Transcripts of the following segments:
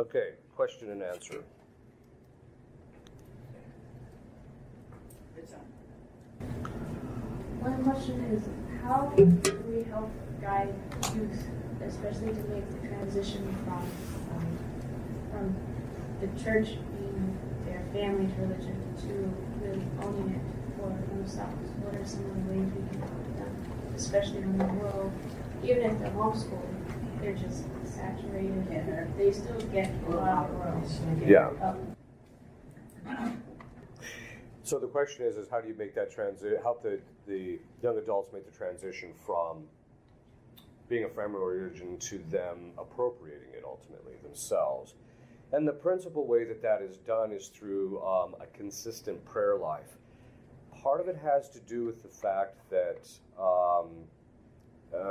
Okay, question and answer. One question is, how do we help guide youth, especially to make the transition from the church being their family's religion to really owning it for themselves? What are some of the ways we can help them, especially in the world, even if they're homeschooled, they're just saturated, they still get a lot of the world. Yeah. So the question is how do you make that help the young adults make the transition from being a family religion to them appropriating it ultimately themselves? And the principal way that is done is through a consistent prayer life. Part of it has to do with the fact that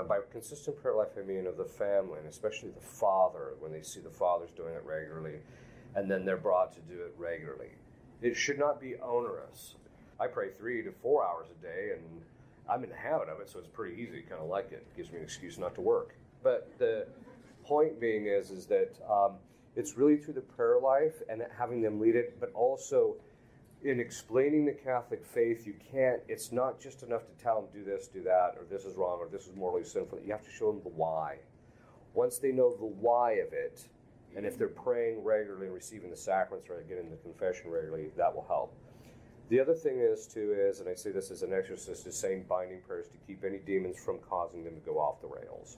by consistent prayer life, I mean of the family, and especially the father, when they see the father's doing it regularly, and then they're brought to do it regularly. It should not be onerous. I pray 3 to 4 hours a day, and I'm in the habit of it, so it's pretty easy, kind of like it. It gives me an excuse not to work. But the point being is that it's really through the prayer life and having them lead it, but also in explaining the Catholic faith, it's not just enough to tell them do this, do that, or this is wrong, or this is morally sinful. You have to show them the why. Once they know the why of it, and if they're praying regularly and receiving the sacraments or getting the confession regularly, that will help. The other thing is, and I say this as an exorcist, is saying binding prayers to keep any demons from causing them to go off the rails.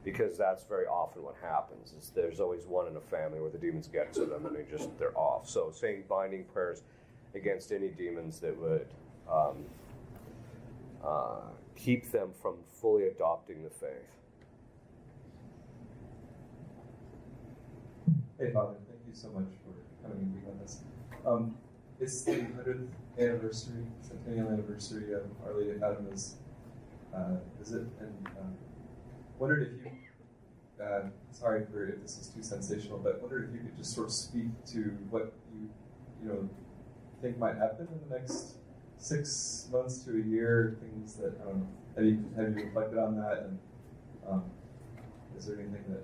Because that's very often what happens, is there's always one in a family where the demons get to them and they're off. So saying binding prayers against any demons that would keep them from fully adopting the faith. Hey, Father, thank you so much for coming and being on this. It's the 100th centennial anniversary of Our Lady of Fatima's visit, and wondered if you, sorry if this is too sensational, but wondered if you could just sort of speak to what you think might happen in the next 6 months to a year, things that, have you reflected on that, and is there anything that,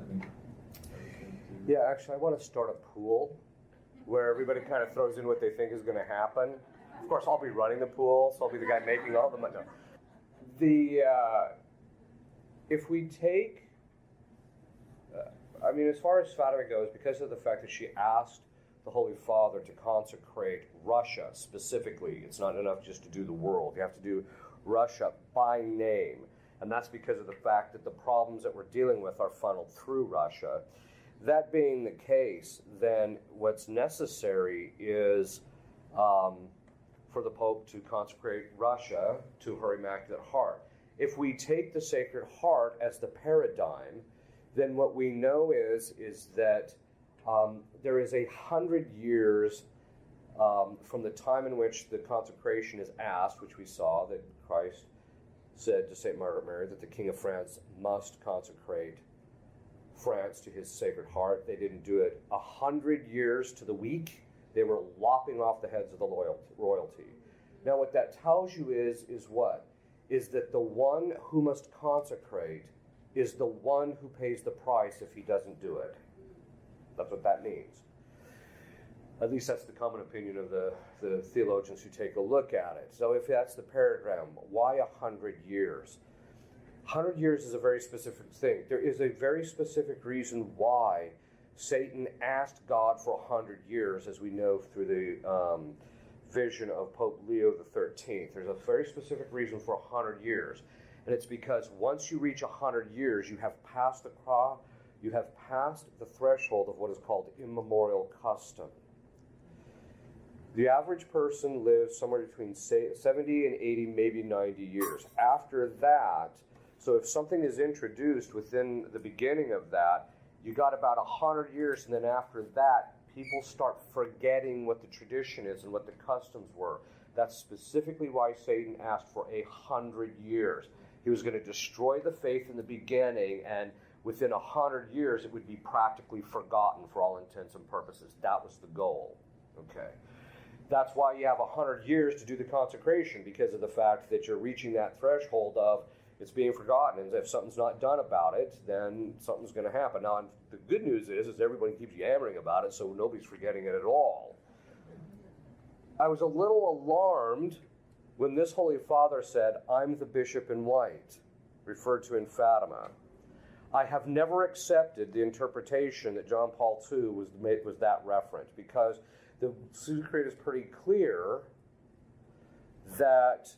Yeah, actually, I want to start a pool where everybody kind of throws in what they think is going to happen. Of course, I'll be running the pool, so I'll be the guy making all the money. No. If we take, as far as Fatima goes, because of the fact that she asked the Holy Father to consecrate Russia specifically, it's not enough just to do the world. You have to do Russia by name. And that's because of the fact that the problems that we're dealing with are funneled through Russia. That being the case, then what's necessary is for the Pope to consecrate Russia to her Immaculate Heart. If we take the Sacred Heart as the paradigm, then what we know is that there is 100 years from the time in which the consecration is asked, which we saw that Christ said to St. Margaret Mary that the King of France must consecrate France to his Sacred Heart. They didn't do it 100 years to the week. They were lopping off the heads of the royalty. Now what that tells you is what? Is that the one who must consecrate is the one who pays the price if he doesn't do it. That's what that means. At least that's the common opinion of the theologians who take a look at it. So if that's the paradigm, why 100 years? 100 years is a very specific thing. There is a very specific reason why Satan asked God for 100 years, as we know through the vision of Pope Leo XIII. There's a very specific reason for 100 years. And it's because once you reach 100 years, you have passed the threshold of what is called immemorial custom. The average person lives somewhere between 70 and 80, maybe 90 years. After that, so if something is introduced within the beginning of that, you got about 100 years, and then after that, people start forgetting what the tradition is and what the customs were. That's specifically why Satan asked for 100 years. He was going to destroy the faith in the beginning, and within 100 years, it would be practically forgotten for all intents and purposes. That was the goal. Okay. That's why you have 100 years to do the consecration, because of the fact that you're reaching that threshold of It's being forgotten, and if something's not done about it, then something's going to happen. Now, the good news is everybody keeps yammering about it, so nobody's forgetting it at all. I was a little alarmed when this Holy Father said, "I'm the bishop in white," referred to in Fatima. I have never accepted the interpretation that John Paul II was that reference, because the Secret is pretty clear that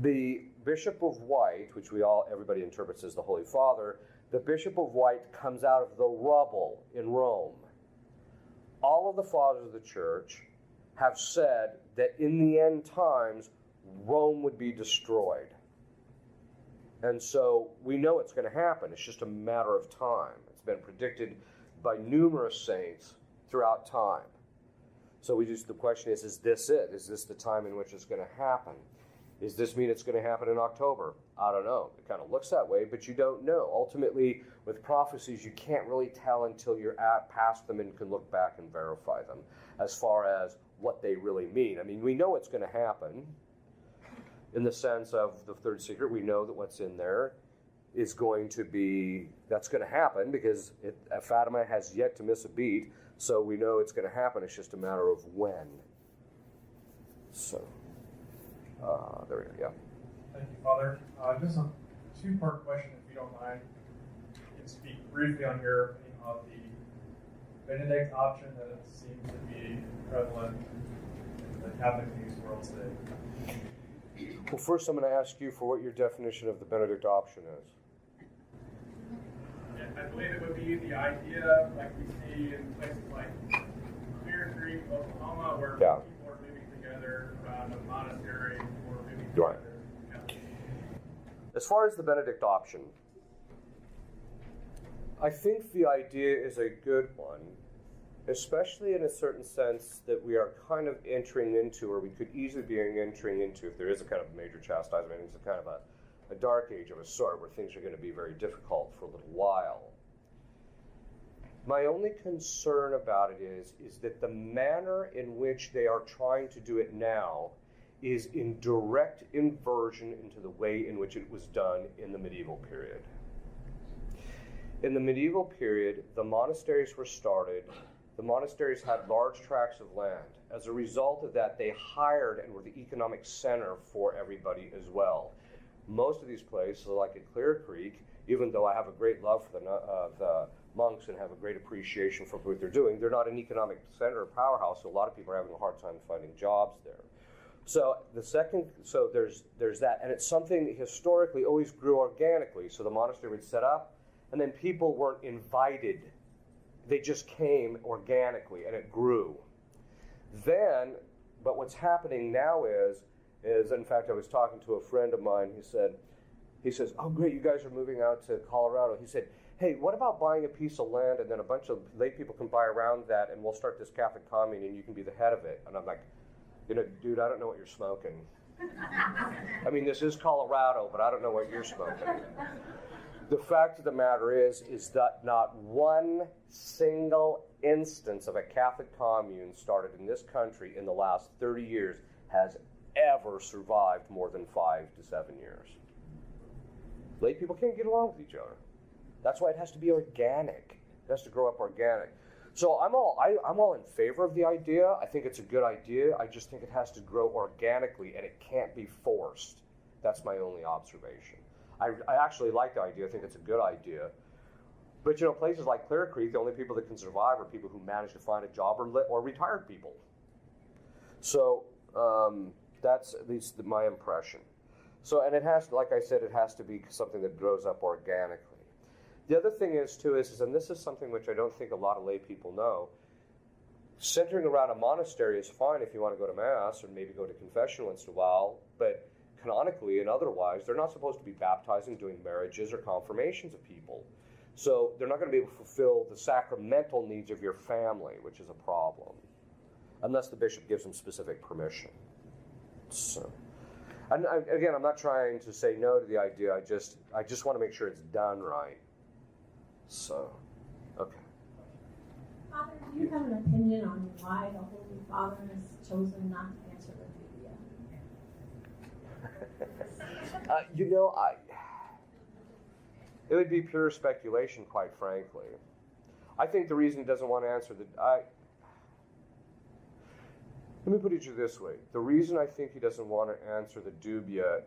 the Bishop of White, which everybody interprets as the Holy Father, the Bishop of White comes out of the rubble in Rome. All of the fathers of the church have said that in the end times, Rome would be destroyed. And so we know it's going to happen. It's just a matter of time. It's been predicted by numerous saints throughout time. So the question is this it? Is this the time in which it's going to happen? Does this mean it's going to happen in October? I don't know. It kind of looks that way, but you don't know. Ultimately, with prophecies, you can't really tell until you're past them and can look back and verify them as far as what they really mean. I mean, we know it's going to happen in the sense of the third secret. We know that what's in there is going to be, that's going to happen because Fatima has yet to miss a beat, so we know it's going to happen. It's just a matter of when. So... there we go, yeah. Thank you, Father. Just a two-part question, if you don't mind. You can speak briefly on your opinion of the Benedict option that it seems to be prevalent in the Catholic news world today. Well, first I'm going to ask you for what your definition of the Benedict option is. I believe it would be the idea, like we see in places like Clear Creek, Oklahoma, where people are living together around a monastery or living together. Right. As far as the Benedict option, I think the idea is a good one, especially in a certain sense that we are kind of entering into, or we could easily be entering into, if there is a kind of major chastisement, it's a kind of a dark age of a sort where things are going to be very difficult for a little while. My only concern about it is that the manner in which they are trying to do it now is in direct inversion into the way in which it was done in the medieval period. In the medieval period, the monasteries were started. The monasteries had large tracts of land. As a result of that, they hired and were the economic center for everybody as well. Most of these places, like at Clear Creek, even though I have a great love for the monks and have a great appreciation for what they're doing, they're not an economic center or powerhouse, so a lot of people are having a hard time finding jobs there. So there's that, and it's something that historically always grew organically. So the monastery would set up, and then people weren't invited. They just came organically, and it grew. But what's happening now is in fact, I was talking to a friend of mine. He says, "Oh, great, you guys are moving out to Colorado." He said, "Hey, what about buying a piece of land and then a bunch of lay people can buy around that, and we'll start this Catholic commune, and you can be the head of it." And I'm like, dude, I don't know what you're smoking. I mean, this is Colorado, but I don't know what you're smoking. The fact of the matter is that not one single instance of a Catholic commune started in this country in the last 30 years has ever survived more than 5 to 7 years. Lay people can't get along with each other. That's why it has to be organic. It has to grow up organic. So I'm all in favor of the idea. I think it's a good idea. I just think it has to grow organically, and it can't be forced. That's my only observation. I actually like the idea. I think it's a good idea. But, places like Clear Creek, the only people that can survive are people who manage to find a job or retired people. So that's at least my impression. So, and it has, like I said, it has to be something that grows up organically. The other thing is, too, and this is something which I don't think a lot of lay people know, centering around a monastery is fine if you want to go to Mass or maybe go to confession once in a while, but canonically and otherwise, they're not supposed to be baptizing, doing marriages or confirmations of people. So they're not going to be able to fulfill the sacramental needs of your family, which is a problem, unless the bishop gives them specific permission. So, and again, I'm not trying to say no to the idea. I just want to make sure it's done right. So, okay. Father, do you have an opinion on why the Holy Father has chosen not to answer the It would be pure speculation, quite frankly. I think the reason he doesn't want to answer let me put it to you this way. The reason I think he doesn't want to answer the dubia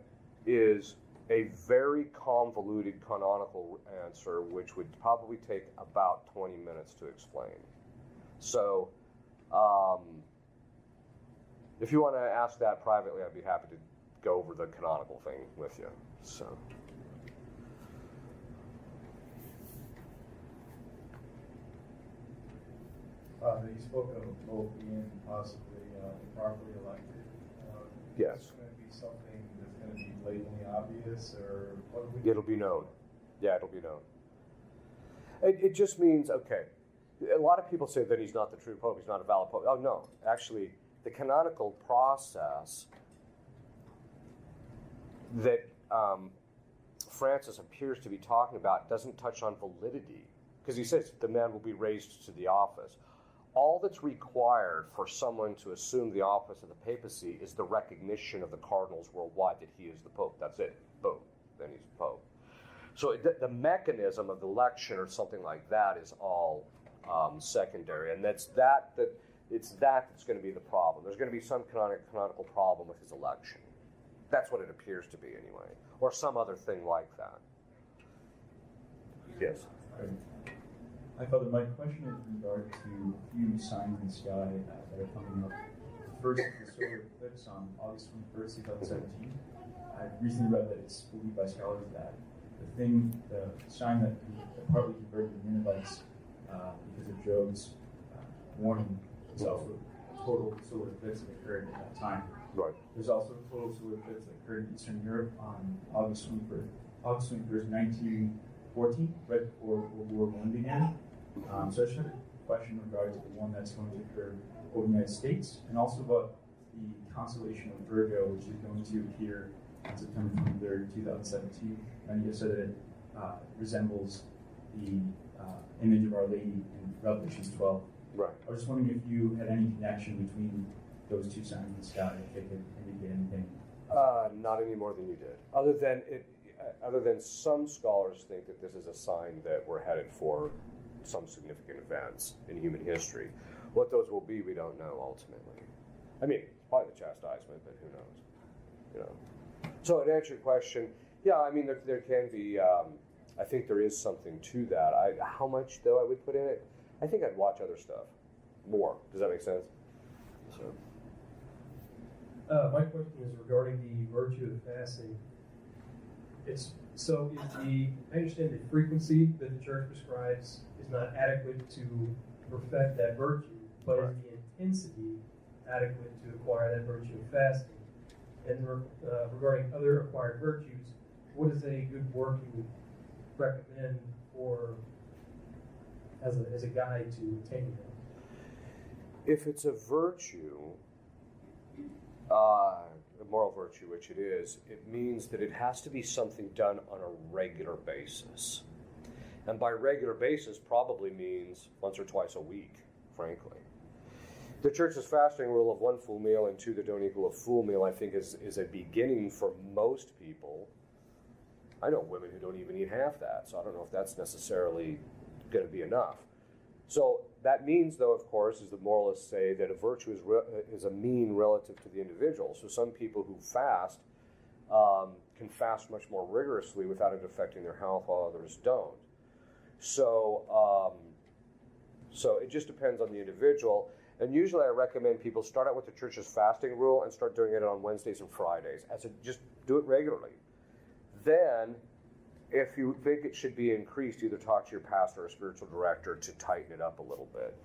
is a very convoluted canonical answer, which would probably take about 20 minutes to explain. So, if you want to ask that privately, I'd be happy to go over the canonical thing with you. So. You spoke of a pope being possibly improperly elected. Yes. Is this going to be something that's going to be blatantly obvious, or what do we? It'll be known. Yeah, it'll be known. It just means, okay, a lot of people say that he's not the true pope, he's not a valid pope. Oh, no. Actually, the canonical process that Francis appears to be talking about doesn't touch on validity, because he says the man will be raised to the office. All that's required for someone to assume the office of the papacy is the recognition of the cardinals worldwide that he is the pope. That's it. Boom. Then he's pope. So the mechanism of the election or something like that is all secondary, and it's that that's going to be the problem. There's going to be some canonical problem with his election. That's what it appears to be, anyway, or some other thing like that. Yes. Hi, Father. My question is in regard to a few signs in the sky that are coming up. The first is the solar eclipse on August 21st, 2017. I recently read that it's believed by scholars that the sign that partly converted the Ninevites because of Job's warning is also a total solar eclipse that occurred at that time. Right. There's also a total solar eclipse that occurred in Eastern Europe on August 21st, 1914, right before World War I began. So I just had a question in regard to the one that's going to occur over the United States, and also about the constellation of Virgo, which is going to appear on September 23rd, 2017. And you said that it resembles the image of Our Lady in Revelations 12. Right. I was just wondering if you had any connection between those two signs in the sky, if they could indicate anything. Not any more than you did. Other than some scholars think that this is a sign that we're headed for some significant events in human history. What those will be, we don't know ultimately. I mean, probably the chastisement, but who knows? You know. So to answer your question, yeah, I mean there can be. I think there is something to that. How much though I would put in it? I think I'd watch other stuff more. Does that make sense? So. My question is regarding the virtue of fasting. I understand the frequency that the church prescribes is not adequate to perfect that virtue, but is the intensity adequate to acquire that virtue of fasting? And regarding other acquired virtues, what is a good work you would recommend for as a guide to attaining them? If it's a virtue, a moral virtue, which it is, it means that it has to be something done on a regular basis. And by regular basis probably means once or twice a week, frankly. The Church's fasting rule of 1 full meal and 2 that don't equal a full meal, I think, is a beginning for most people. I know women who don't even eat half that, so I don't know if that's necessarily going to be enough. So that means, though, of course, as the moralists say, that a virtue is a mean relative to the individual. So some people who fast can fast much more rigorously without it affecting their health, while others don't. So it just depends on the individual. And usually I recommend people start out with the Church's fasting rule and start doing it on Wednesdays and Fridays. Just do it regularly. Then, if you think it should be increased, either talk to your pastor or spiritual director to tighten it up a little bit.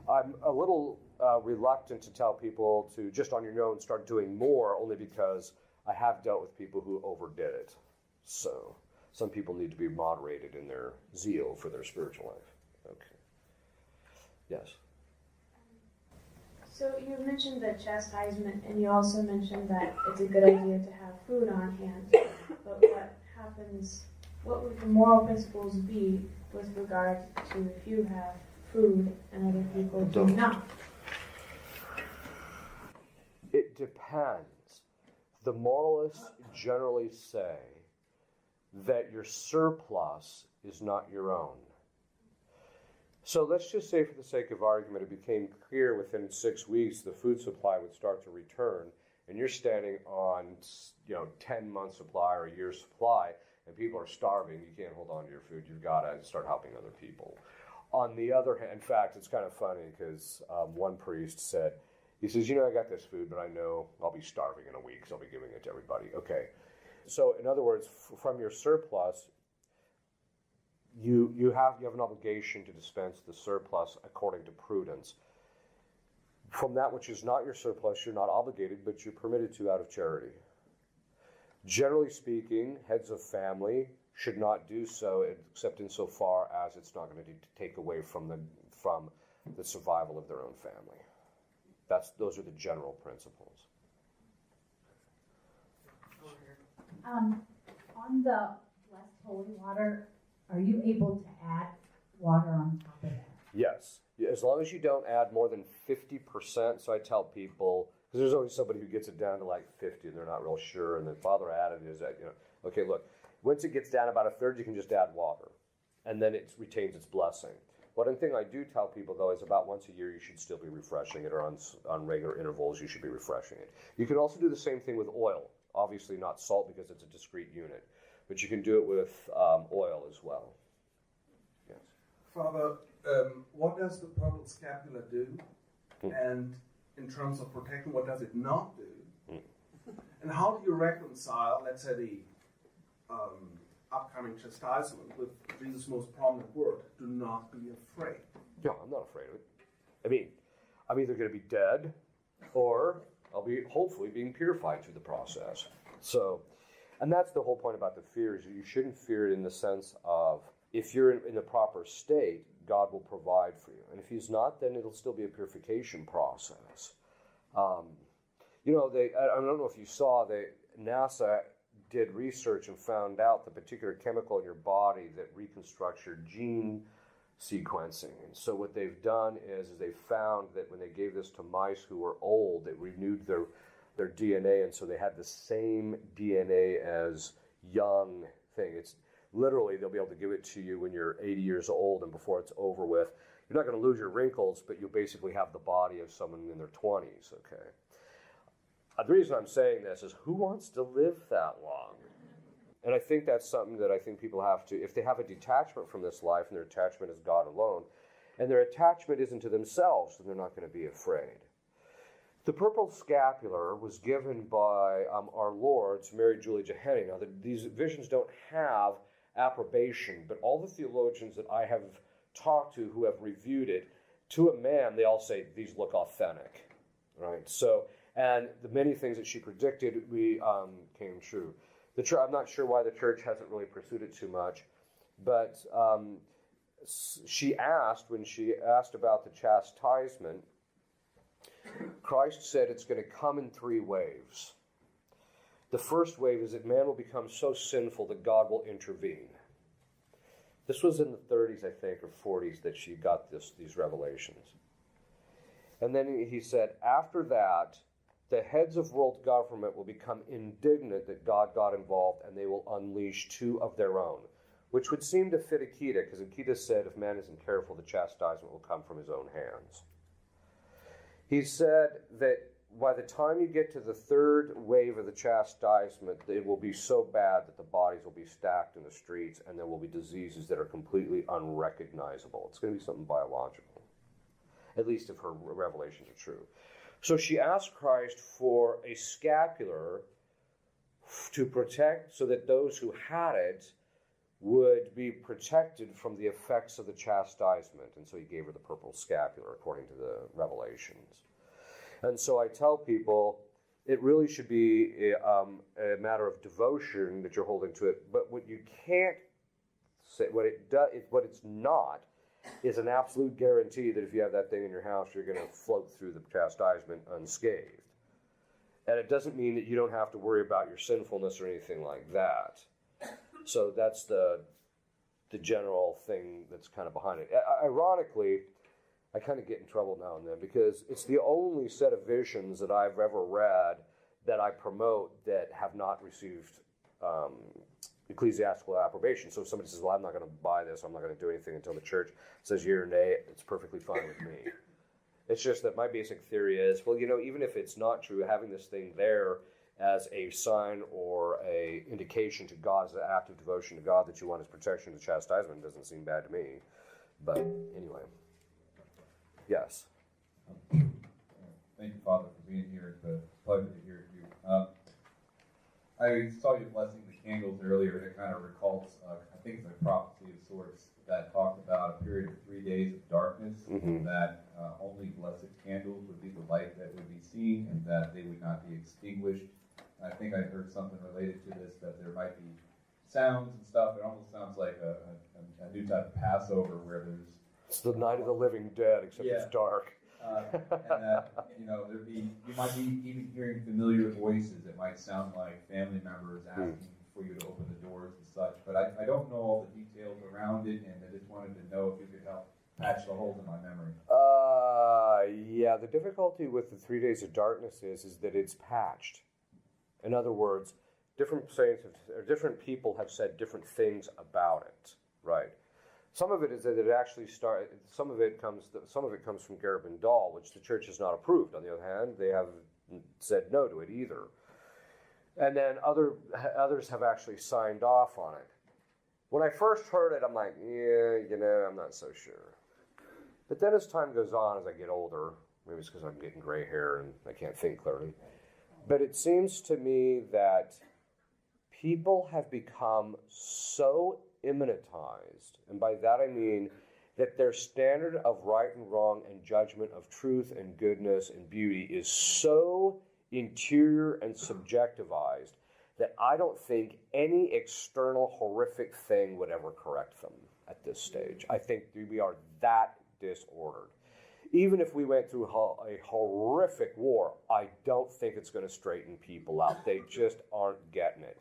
I'm a little reluctant to tell people to just on your own start doing more, only because I have dealt with people who overdid it. So some people need to be moderated in their zeal for their spiritual life. Okay. Yes. So you mentioned the chastisement, and you also mentioned that it's a good idea to have food on hand. But what would the moral principles be with regard to if you have food and other people do not? It depends. The moralists generally say that your surplus is not your own. So let's just say, for the sake of argument, it became clear within 6 weeks the food supply would start to return, and you're standing on 10 months supply or a year's supply, and people are starving. You can't hold on to your food. You've got to start helping other people. On the other hand, in fact, it's kind of funny because one priest said, he says, I got this food, but I know I'll be starving in a week, so I'll be giving it to everybody. Okay. So in other words, from your surplus, you have an obligation to dispense the surplus according to prudence. From that which is not your surplus, you're not obligated, but you're permitted to out of charity. Generally speaking, heads of family should not do so except insofar as it's not going to take away from the survival of their own family. Those are the general principles. On the blessed holy water, are you able to add water on top of that? Yes. As long as you don't add more than 50%. So I tell people, because there's always somebody who gets it down to like 50 and they're not real sure, and the Father added is that, okay, look, once it gets down about a third, you can just add water, and then it retains its blessing. One thing I do tell people, though, is about once a year you should still be refreshing it, or on regular intervals you should be refreshing it. You can also do the same thing with oil. Obviously not salt because it's a discrete unit, but you can do it with oil as well. Yes. Father, what does the purple scapula do? And in terms of protection, what does it not do? And how do you reconcile, let's say, the upcoming chastisement with Jesus' most prominent word, do not be afraid? Yeah, I'm not afraid of it. I mean, I'm either going to be dead or I'll be hopefully being purified through the process. So, and that's the whole point about the fear, is you shouldn't fear it in the sense of, if you're in the proper state, God will provide for you. And if he's not, then it'll still be a purification process. I don't know if you saw, NASA did research and found out the particular chemical in your body that reconstructs your gene sequencing. And so what they've done is they found that when they gave this to mice who were old, it renewed their DNA, and so they had the same DNA as young thing. It's literally, they'll be able to give it to you when you're 80 years old, and before it's over with, you're not going to lose your wrinkles, but you'll basically have the body of someone in their 20s, okay? The reason I'm saying this is, who wants to live that long? And I think that's something that I think people have to, if they have a detachment from this life, and their attachment is God alone, and their attachment isn't to themselves, then they're not going to be afraid. The purple scapular was given by our Lord to Mary Julie Jeheni. Now, these visions don't have approbation, but all the theologians that I have talked to who have reviewed it, to a man, they all say these look authentic, right? So, and the many things that she predicted came true. I'm not sure why the church hasn't really pursued it too much, but when she asked about the chastisement, Christ said it's going to come in 3 waves. The first wave is that man will become so sinful that God will intervene. This was in the 30s, I think, or 40s that she got these revelations. And then he said, after that, the heads of world government will become indignant that God got involved, and they will unleash 2 of their own, which would seem to fit Akita, because Akita said if man isn't careful, the chastisement will come from his own hands. He said that by the time you get to the 3rd wave of the chastisement, it will be so bad that the bodies will be stacked in the streets, and there will be diseases that are completely unrecognizable. It's going to be something biological, at least if her revelations are true. So she asked Christ for a scapular to protect, so that those who had it would be protected from the effects of the chastisement. And so he gave her the purple scapular, according to the revelations. And so I tell people, it really should be a matter of devotion that you're holding to it. But what you can't say, what it's not, is an absolute guarantee that if you have that thing in your house, you're going to float through the chastisement unscathed. And it doesn't mean that you don't have to worry about your sinfulness or anything like that. So that's the general thing that's kind of behind it. Ironically, I kind of get in trouble now and then, because it's the only set of visions that I've ever read that I promote that have not received ecclesiastical approbation. So if somebody says, well, I'm not going to buy this, I'm not going to do anything until the church says yea or nay, it's perfectly fine with me. It's just that my basic theory is, well, even if it's not true, having this thing there as a sign or a indication to God, as an act of devotion to God that you want his protection and chastisement, doesn't seem bad to me. But anyway, yes. Thank you, Father, for being here. It's a pleasure to hear you. I saw you blessing the candles earlier, and it kind of recalls, I think it's a prophecy of sorts that talked about a period of 3 days of darkness, that only blessed candles would be the light that would be seen, and that they would not be extinguished. I think I heard something related to this, that there might be sounds and stuff. It almost sounds like a new type of Passover where there's... It's the night of the living dead, except it's dark. And that, you might be even hearing familiar voices. It might sound like family members asking for you to open the doors and such. But I don't know all the details around it, and I just wanted to know if you could help patch the holes in my memory. Yeah, the difficulty with the 3 days of darkness is that it's patched. In other words, different saints or different people have said different things about it, right? Some of it is that it actually started. Some of it comes from Garabin Dahl, which the church has not approved. On the other hand, they have said no to it either. And then others have actually signed off on it. When I first heard it, I'm like, I'm not so sure. But then as time goes on, as I get older, maybe it's because I'm getting gray hair and I can't think clearly, but it seems to me that people have become so immanentized, and by that I mean that their standard of right and wrong and judgment of truth and goodness and beauty is so interior and subjectivized that I don't think any external horrific thing would ever correct them at this stage. I think we are that disordered. Even if we went through a horrific war, I don't think it's going to straighten people out. They just aren't getting it.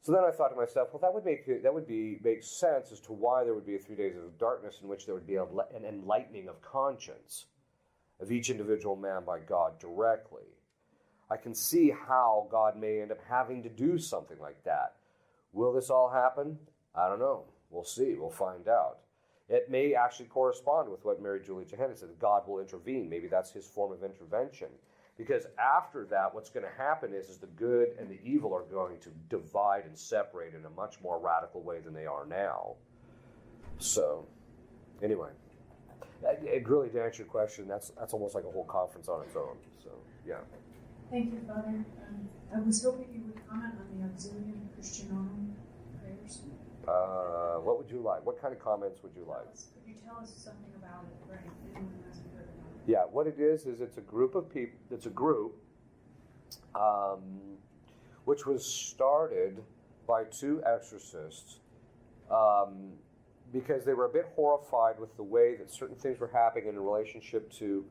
So then I thought to myself, well, that would make sense as to why there would be 3 days of darkness in which there would be an enlightening of conscience of each individual man by God directly. I can see how God may end up having to do something like that. Will this all happen? I don't know. We'll see. We'll find out. It may actually correspond with what Mary Julie Johannes said. God will intervene. Maybe that's his form of intervention. Because after that, what's going to happen is the good and the evil are going to divide and separate in a much more radical way than they are now. So, anyway, really to answer your question, that's almost like a whole conference on its own. So, yeah. Thank you, Father. I was hoping you would comment on the Auxilium Christianorum prayers. What would you like? What kind of comments would you like? Could you tell us something about it for anyone who hasn't heard about it? Yeah, what it is it's a group of people. It's a group which was started by two exorcists because they were a bit horrified with the way that certain things were happening in relationship to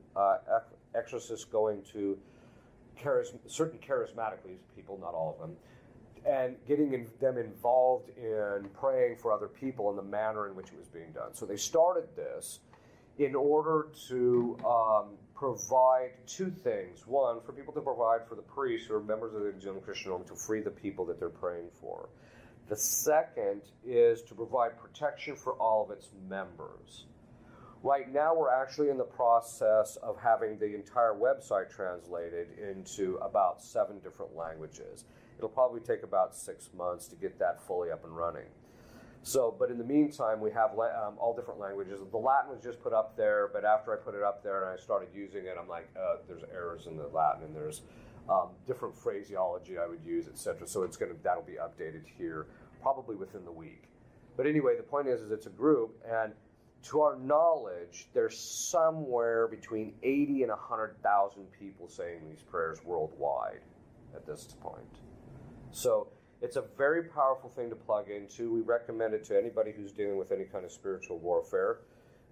exorcists going to certain charismatic people, not all of them, and getting them involved in praying for other people in the manner in which it was being done. So they started this in order to provide two things. One, for people to provide for the priests who are members of the Auxilium Christianorum to free the people that they're praying for. The second is to provide protection for all of its members. Right now, we're actually in the process of having the entire website translated into about 7 different languages. It'll probably take about 6 months to get that fully up and running. So, but in the meantime, we have all different languages. The Latin was just put up there, but after I put it up there and I started using it, I'm like, there's errors in the Latin, and there's different phraseology I would use, etc. So that'll be updated here probably within the week. But anyway, the point is it's a group, and to our knowledge, there's somewhere between 80 and 100,000 people saying these prayers worldwide at this point. So it's a very powerful thing to plug into. We recommend it to anybody who's dealing with any kind of spiritual warfare.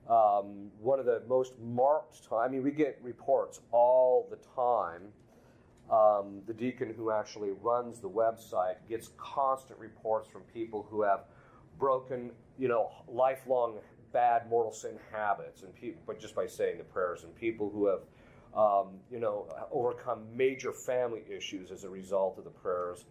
One of the most marked we get reports all the time. The deacon who actually runs the website gets constant reports from people who have broken, lifelong bad mortal sin habits, and people, but just by saying the prayers, and people who have overcome major family issues as a result of the prayers.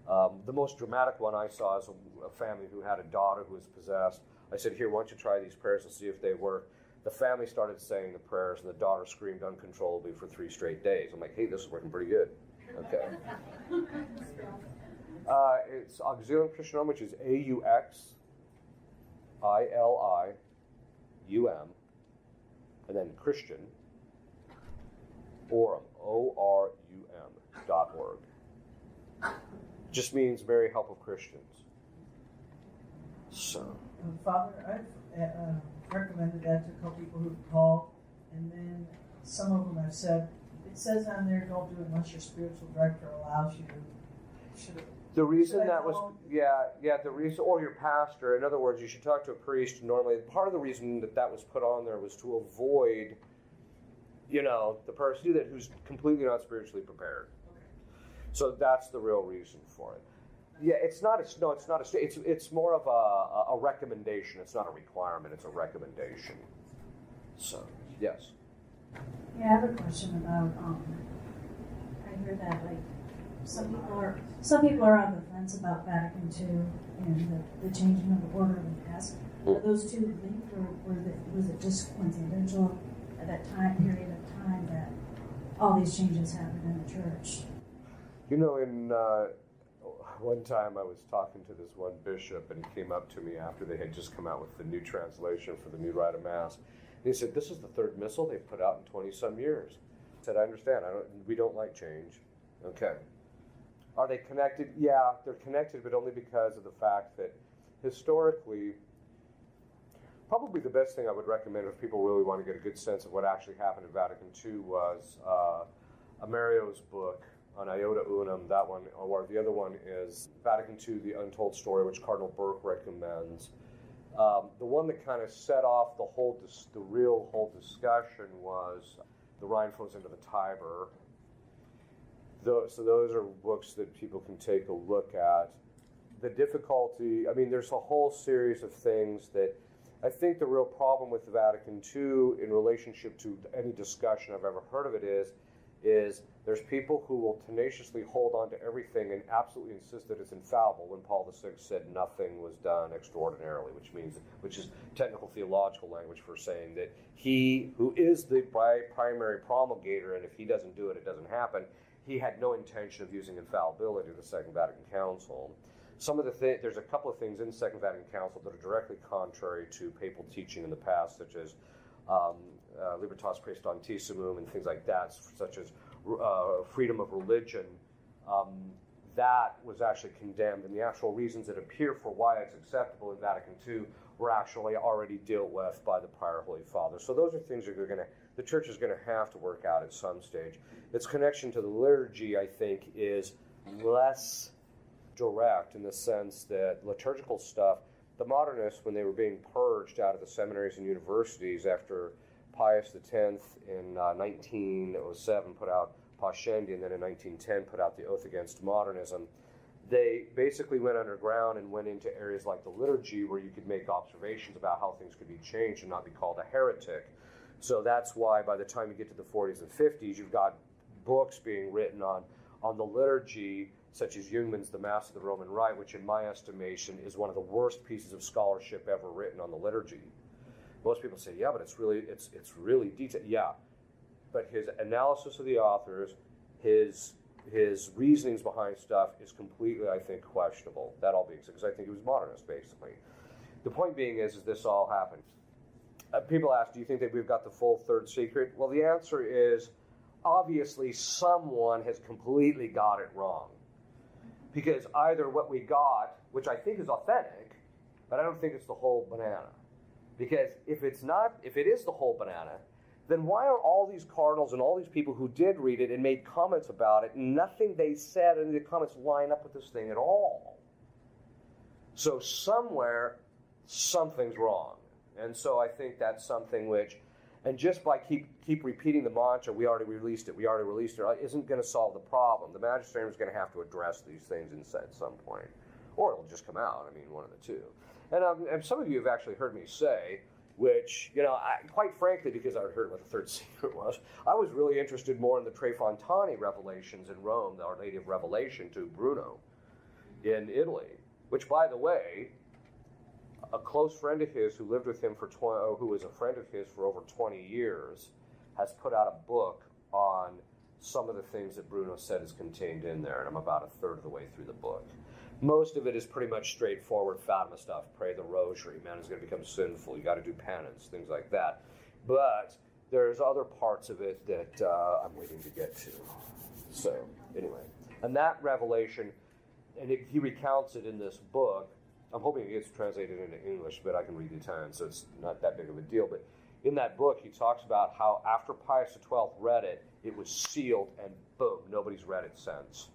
The most dramatic one I saw is a family who had a daughter who was possessed. I said, here, why don't you try these prayers and see if they work? The family started saying the prayers, and the daughter screamed uncontrollably for 3 straight days. I'm like, hey, this is working pretty good. Okay. It's Auxilium Christianum, which is AUXILIUM, and then Christian, Orum, ORUM.org. Just means Mary, help of Christians. So. Father, I've recommended that to a couple people who've called, and then some of them have said, it says on there, don't do it unless your spiritual director allows you to. The reason that was, the reason, or your pastor, in other words, you should talk to a priest normally. Part of the reason that was put on there was to avoid, the person who's completely not spiritually prepared. So that's the real reason for it. Yeah, it's more of a recommendation. It's not a requirement. It's a recommendation. So, yes. Yeah, I have a question about. I hear that some people are on the fence about Vatican II and the changing of the order of the Mass. Are those two linked, or was it just coincidental at that period of time that all these changes happened in the church? One time I was talking to this one bishop, and he came up to me after they had just come out with the new translation for the new Rite of Mass. And he said, this is the 3rd missal they've put out in 20-some years. I said, I understand. We don't like change. Okay. Are they connected? Yeah, they're connected, but only because of the fact that historically, probably the best thing I would recommend if people really want to get a good sense of what actually happened in Vatican II was Amerio's book on Iota Unum, that one, or the other one is Vatican II, The Untold Story, which Cardinal Burke recommends. The one that kind of set off the real whole discussion was The Rhine Flows into the Tiber. So those are books that people can take a look at. The difficulty, there's a whole series of things that I think the real problem with the Vatican II in relationship to any discussion I've ever heard of it is there's people who will tenaciously hold on to everything and absolutely insist that it's infallible when Paul VI said nothing was done extraordinarily, which is technical theological language for saying that he who is the primary promulgator, and if he doesn't do it, it doesn't happen, he had no intention of using infallibility in the Second Vatican Council. There's a couple of things in the Second Vatican Council that are directly contrary to papal teaching in the past, such as Libertas Praestantissimum and things like that, such as freedom of religion. That was actually condemned, and the actual reasons that appear for why it's acceptable in Vatican II were actually already dealt with by the prior Holy Father. So those are things that the Church is going to have to work out at some stage. Its connection to the liturgy, I think, is less direct in the sense that liturgical stuff, the modernists, when they were being purged out of the seminaries and universities after Pius X in 1907 put out Pascendi, and then in 1910 put out the Oath Against Modernism, they basically went underground and went into areas like the liturgy where you could make observations about how things could be changed and not be called a heretic. So that's why by the time you get to the 40s and 50s, you've got books being written on the liturgy, such as Jungmann's The Mass of the Roman Rite, which in my estimation is one of the worst pieces of scholarship ever written on the liturgy. Most people say, yeah, but it's really detailed. Yeah, but his analysis of the authors, his reasonings behind stuff is completely, I think, questionable. That all being said, because I think he was modernist, basically. The point being is this all happened. People ask, do you think that we've got the full third secret? Well, the answer is, obviously, someone has completely got it wrong. Because either what we got, which I think is authentic, but I don't think it's the whole banana. Because if it is the whole banana, then why are all these cardinals and all these people who did read it and made comments about it, nothing they said in the comments line up with this thing at all? So somewhere, something's wrong. And so I think that's something which, and just by keep repeating the mantra, we already released it, isn't going to solve the problem. The magisterium is going to have to address these things at some point. Or it'll just come out, one of the two. And some of you have actually heard me say, which, quite frankly, because I heard what the third secret was, I was really interested more in the Tre Fontane revelations in Rome, the Our Lady of Revelation to Bruno in Italy, which, by the way, a close friend of his who lived with him who was a friend of his for over 20 years, has put out a book on some of the things that Bruno said is contained in there, and I'm about a third of the way through the book. Most of it is pretty much straightforward Fatima stuff. Pray the rosary, man is going to become sinful, you got to do penance, things like that. But there's other parts of it that I'm waiting to get to. So, anyway. And that revelation, and he recounts it in this book. I'm hoping it gets translated into English, but I can read Italian, so it's not that big of a deal. But in that book, he talks about how after Pius XII read it, it was sealed, and boom, nobody's read it since.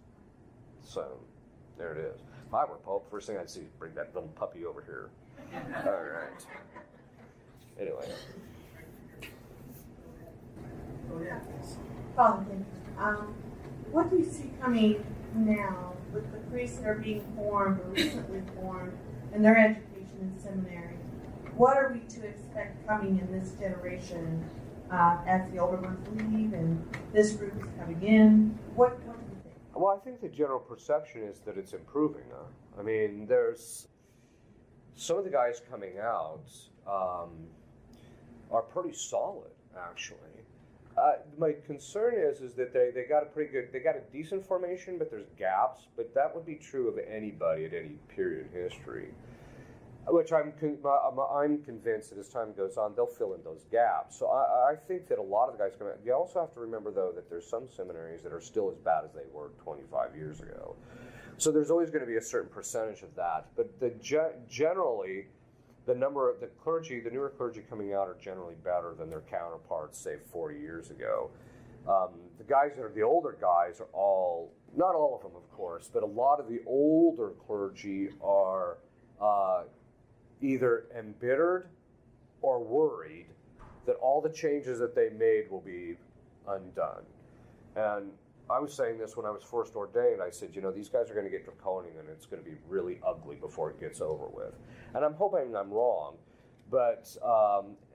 So, there it is. If I were Pope, first thing I'd see is bring that little puppy over here. All right. Anyway. Father, what do you see coming now with the priests that are being formed or recently formed and their education in seminary? What are we to expect coming in this generation as the older ones leave and this group is coming in? What do you think? Well, I think the general perception is that it's improving. I mean, there's some of the guys coming out are pretty solid, actually. My concern is that they got a decent formation, but there's gaps. But that would be true of anybody at any period in history. Which I'm convinced that as time goes on, they'll fill in those gaps. So I think that a lot of the guys come out. You also have to remember, though, that there's some seminaries that are still as bad as they were 25 years ago. So there's always going to be a certain percentage of that. But generally, the number of the clergy, the newer clergy coming out, are generally better than their counterparts, say, 40 years ago. The guys that are the older guys are all, not all of them, of course, but a lot of the older clergy are either embittered or worried that all the changes that they made will be undone. And I was saying this when I was first ordained. I said, these guys are going to get draconian and it's going to be really ugly before it gets over with. And I'm hoping I'm wrong. But,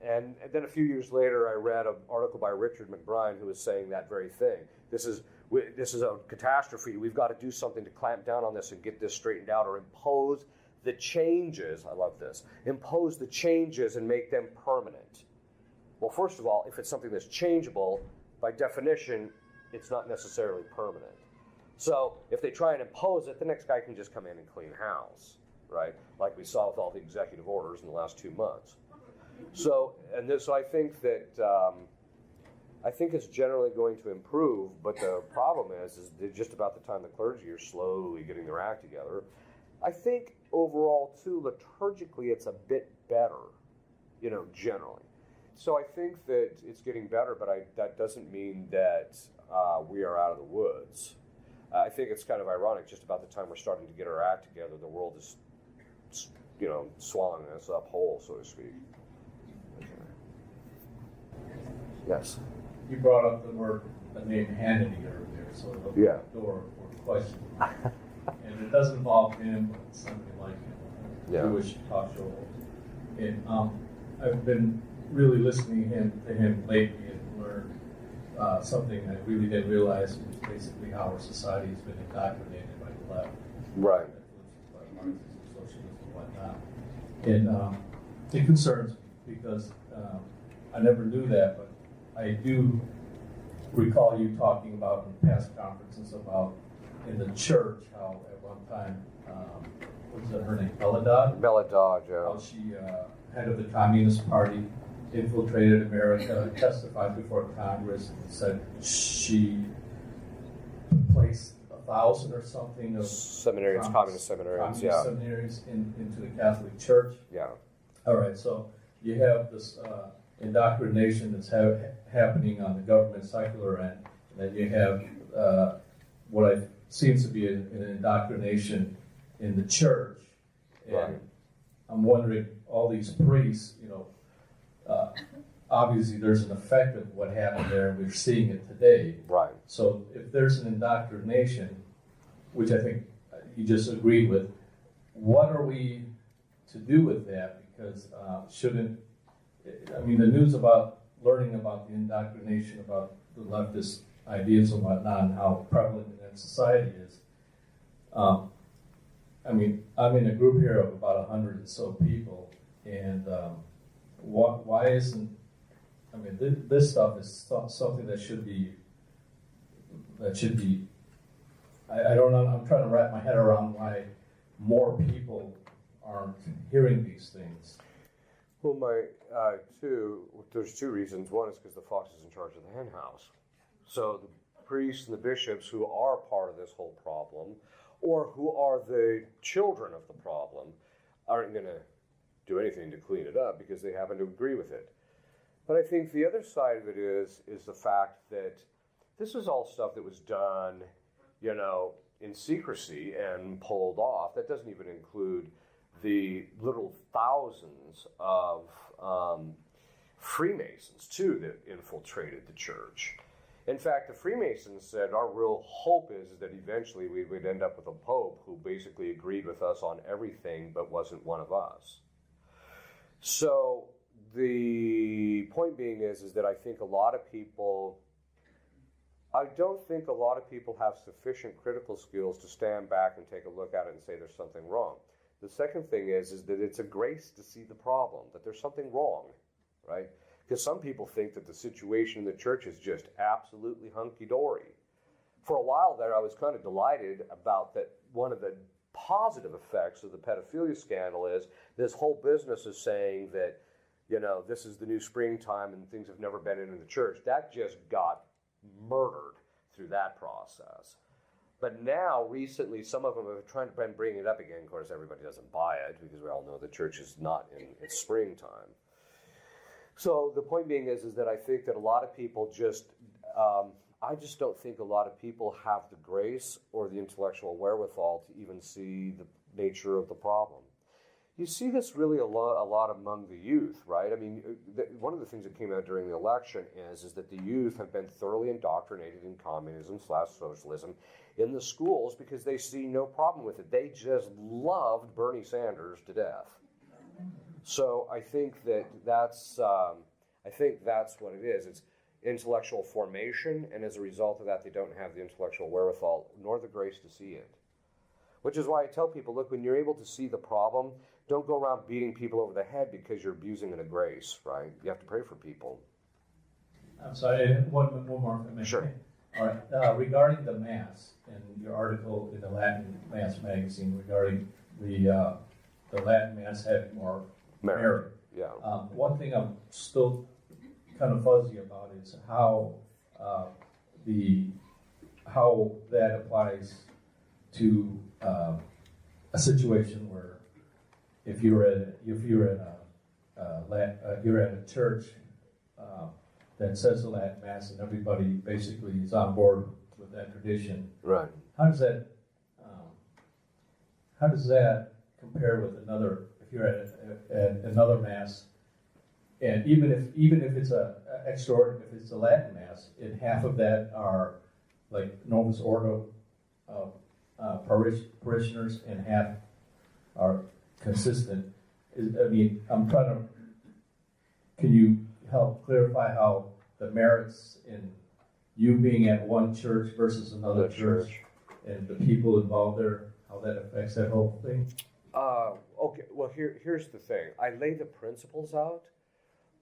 and then a few years later, I read an article by Richard McBride who was saying that very thing. This is a catastrophe. We've got to do something to clamp down on this and get this straightened out or impose the changes. I love this. Impose the changes and make them permanent. Well, first of all, if it's something that's changeable, by definition, it's not necessarily permanent. So if they try and impose it, the next guy can just come in and clean house, right? Like we saw with all the executive orders in the last 2 months. So, so I think that I think it's generally going to improve, but the problem is that just about the time the clergy are slowly getting their act together. I think overall, too, liturgically, it's a bit better, generally. So I think that it's getting better, but that doesn't mean that we are out of the woods. I think it's kind of ironic. Just about the time we're starting to get our act together, the world is, swallowing us up whole, so to speak. Okay. Yes. You brought up the word, the name Hannity earlier, so the door for question. And it doesn't involve him, but somebody like him, Jewish talk show host. And I've been really listening to him lately and learned something I really didn't realize was basically how our society has been indoctrinated by the left. Right. By Marxism, socialism, and whatnot. And it concerns me because I never knew that, but I do recall you talking about in past conferences about in the church how at one time, what was her name, Bella Dodd? Bella Dodd, yeah. How she, head of the Communist Party, infiltrated America, testified before Congress, and said she placed 1,000 or something of seminaries, communist seminaries, into the Catholic Church. Yeah. All right, so you have this indoctrination that's happening on the government secular end, and then you have what seems to be an indoctrination in the church. And right. I'm wondering, all these priests, obviously there's an effect of what happened there, and we're seeing it today. Right. So if there's an indoctrination, which I think you just agreed with, what are we to do with that? Because shouldn't I mean, the news about learning about the indoctrination about the leftist ideas and whatnot and how prevalent in that society is. I mean, I'm in a group here of about 100 or so people, and why isn't, I mean, this stuff is something that should be, I don't know, I'm trying to wrap my head around why more people aren't hearing these things. Well, there's two reasons. One is because the fox is in charge of the hen house. So the priests and the bishops who are part of this whole problem, or who are the children of the problem, aren't going to do anything to clean it up because they happen to agree with it. But I think the other side of it is the fact that this is all stuff that was done, in secrecy and pulled off. That doesn't even include the literal thousands of Freemasons, too, that infiltrated the church. In fact, the Freemasons said our real hope is that eventually we would end up with a pope who basically agreed with us on everything but wasn't one of us. So the point being is that I don't think a lot of people have sufficient critical skills to stand back and take a look at it and say there's something wrong. The second thing is that it's a grace to see the problem, that there's something wrong, right? Because some people think that the situation in the church is just absolutely hunky-dory. For a while there, I was kind of delighted about that. One of the positive effects of the pedophilia scandal is this whole business is saying that, this is the new springtime and things have never been in the church. That just got murdered through that process. But now, recently, some of them have tried to bring it up again. Of course, everybody doesn't buy it because we all know the church is not in its springtime. So the point being is that I think that a lot of people I just don't think a lot of people have the grace or the intellectual wherewithal to even see the nature of the problem. You see this really a lot among the youth, right? I mean, one of the things that came out during the election is that the youth have been thoroughly indoctrinated in communism/socialism in the schools because they see no problem with it. They just loved Bernie Sanders to death. So I think that's what it is. It's intellectual formation, and as a result of that, they don't have the intellectual wherewithal nor the grace to see it. Which is why I tell people, look, when you're able to see the problem, don't go around beating people over the head because you're abusing a grace, right? You have to pray for people. I'm sorry, one more if I may. Sure. All right. Regarding the Mass, and your article in the Latin Mass magazine regarding the Latin Mass having more merit. Yeah. One thing I'm still kind of fuzzy about is how that applies to a situation where if you're at a church that says the Latin Mass and everybody basically is on board with that tradition. Right. How does that compare with another? If you're at another Mass, and even if it's if it's a Latin Mass, and half of that are like Novus Ordo parishioners and half are consistent. Can you help clarify how the merits in you being at one church versus another church and the people involved there, how that affects that whole thing? Okay, well, here's the thing. I lay the principles out,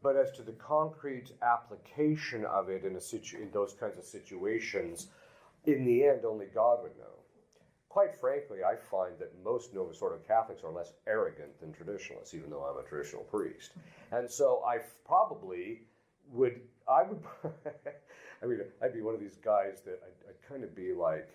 but as to the concrete application of it in those kinds of situations, in the end, only God would know. Quite frankly, I find that most Novus Ordo Catholics are less arrogant than traditionalists, even though I'm a traditional priest. And so I'd be one of these guys that I'd kind of be like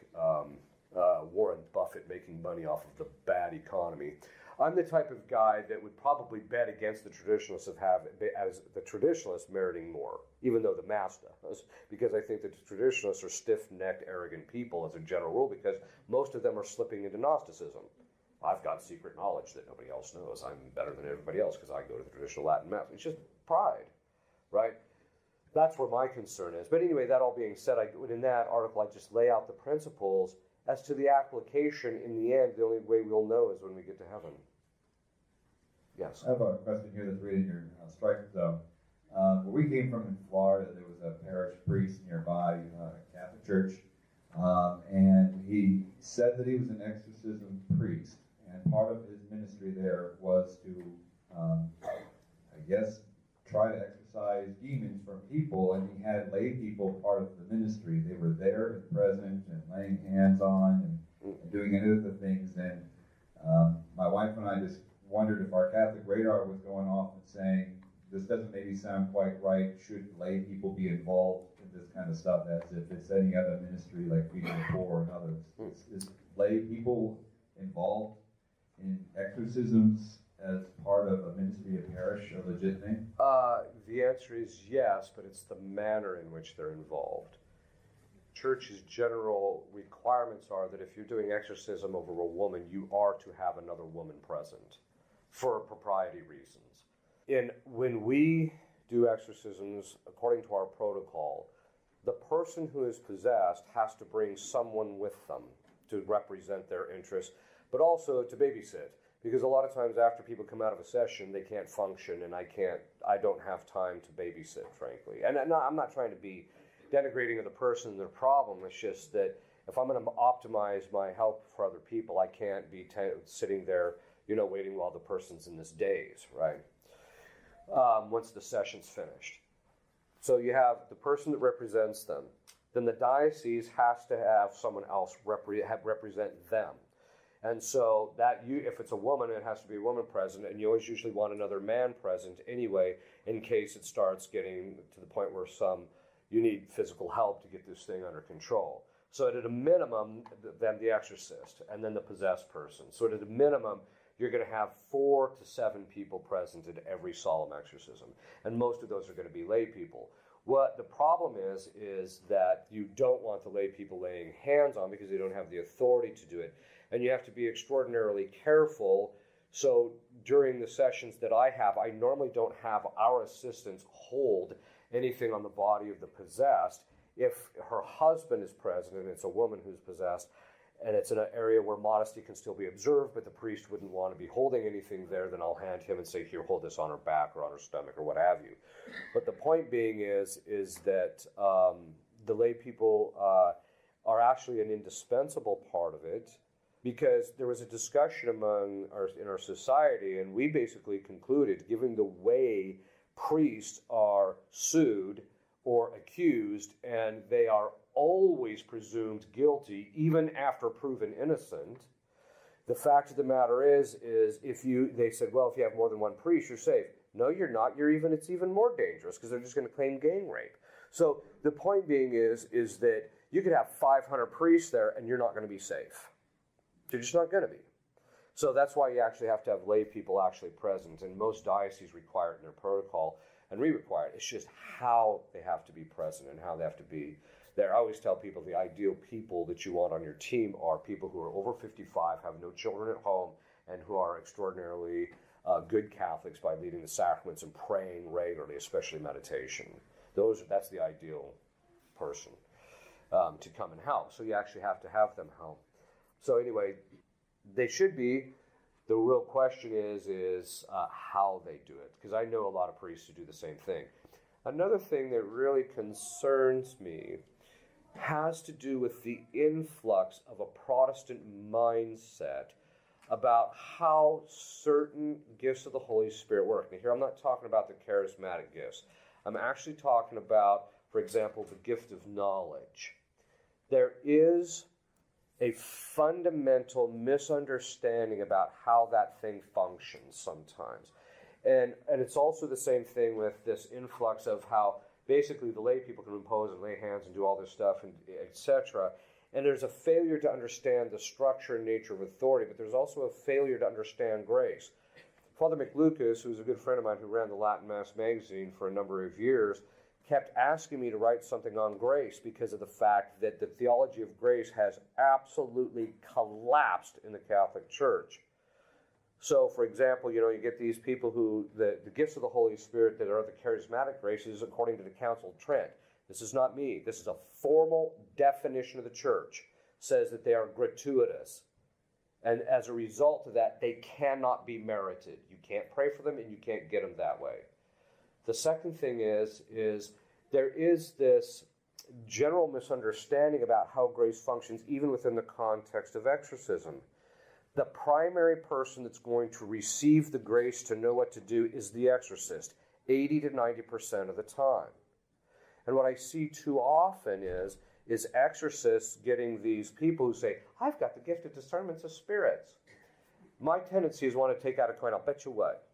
Warren Buffett making money off of the bad economy. I'm the type of guy that would probably bet against the traditionalists as the traditionalists meriting more, even though the Mass does, because I think that the traditionalists are stiff-necked, arrogant people as a general rule, because most of them are slipping into Gnosticism. I've got secret knowledge that nobody else knows. I'm better than everybody else because I go to the traditional Latin Mass. It's just pride, right? That's where my concern is. But anyway, that all being said, in that article, I just lay out the principles. As to the application, in the end, the only way we'll know is when we get to heaven. Yes. I have a question here that's reading your strike zone. Where we came from in Florida, there was a parish priest nearby, a Catholic church, and he said that he was an exorcism priest, and part of his ministry there was to, I guess, try to exorcise demons from people, and he had lay people part of the ministry. They were there and present and laying hands on and doing any of the things. And my wife and I just wondered if our Catholic radar was going off and saying, this doesn't maybe sound quite right. Should lay people be involved in this kind of stuff as if it's any other ministry like feeding the poor and others? Is lay people involved in exorcisms as part of a ministry of parish a legit thing? The answer is yes, but it's the manner in which they're involved. Church's general requirements are that if you're doing exorcism over a woman, you are to have another woman present for propriety reasons. When we do exorcisms, according to our protocol, the person who is possessed has to bring someone with them to represent their interests, but also to babysit. Because a lot of times after people come out of a session, they can't function, and I don't have time to babysit, frankly. And I'm not trying to be denigrating of the person and their problem. It's just that if I'm going to optimize my help for other people, I can't be sitting there, waiting while the person's in this daze, right? Once the session's finished. So you have the person that represents them. Then the diocese has to have someone else represent them. And so if it's a woman, it has to be a woman present, and you always usually want another man present anyway, in case it starts getting to the point where you need physical help to get this thing under control. So at a minimum, then the exorcist, and then the possessed person. So at a minimum, you're going to have 4 to 7 people present at every solemn exorcism, and most of those are going to be lay people. What the problem is that you don't want the lay people laying hands on because they don't have the authority to do it, and you have to be extraordinarily careful. So during the sessions that I have, I normally don't have our assistants hold anything on the body of the possessed. If her husband is present and it's a woman who's possessed, and it's in an area where modesty can still be observed, but the priest wouldn't want to be holding anything there, then I'll hand him and say, here, hold this on her back or on her stomach or what have you. But the point being is that the lay people are actually an indispensable part of it, because there was a discussion in our society, and we basically concluded, given the way priests are sued or accused, and they are always presumed guilty, even after proven innocent. The fact of the matter is they said, well, if you have more than one priest, you're safe. No, you're not. It's even more dangerous, because they're just going to claim gang rape. So the point being is that you could have 500 priests there, and you're not going to be safe. You're just not going to be. So that's why you actually have to have lay people actually present, and most dioceses require it in their protocol, and we require it. It's just how they have to be present and how they have to be there. I always tell people the ideal people that you want on your team are people who are over 55, have no children at home, and who are extraordinarily good Catholics by leading the sacraments and praying regularly, especially meditation. That's the ideal person to come and help. So you actually have to have them help. So anyway, they should be. The real question is how they do it, because I know a lot of priests who do the same thing. Another thing that really concerns me has to do with the influx of a Protestant mindset about how certain gifts of the Holy Spirit work. Now here I'm not talking about the charismatic gifts. I'm actually talking about, for example, the gift of knowledge. There is a fundamental misunderstanding about how that thing functions sometimes. And it's also the same thing with this influx of how basically the lay people can impose and lay hands and do all this stuff, and etc. And there's a failure to understand the structure and nature of authority, but there's also a failure to understand grace. Father McLucas, who's a good friend of mine who ran the Latin Mass magazine for a number of years, kept asking me to write something on grace because of the fact that the theology of grace has absolutely collapsed in the Catholic Church. So, for example, you get these people who, the gifts of the Holy Spirit that are the charismatic graces according to the Council of Trent. This is not me. This is a formal definition of the Church. Says that they are gratuitous. And as a result of that, they cannot be merited. You can't pray for them and you can't get them that way. The second thing is there is this general misunderstanding about how grace functions even within the context of exorcism. The primary person that's going to receive the grace to know what to do is the exorcist, 80 to 90% of the time. And what I see too often is exorcists getting these people who say, I've got the gift of discernment of spirits. My tendency is want to take out a coin. I'll bet you what.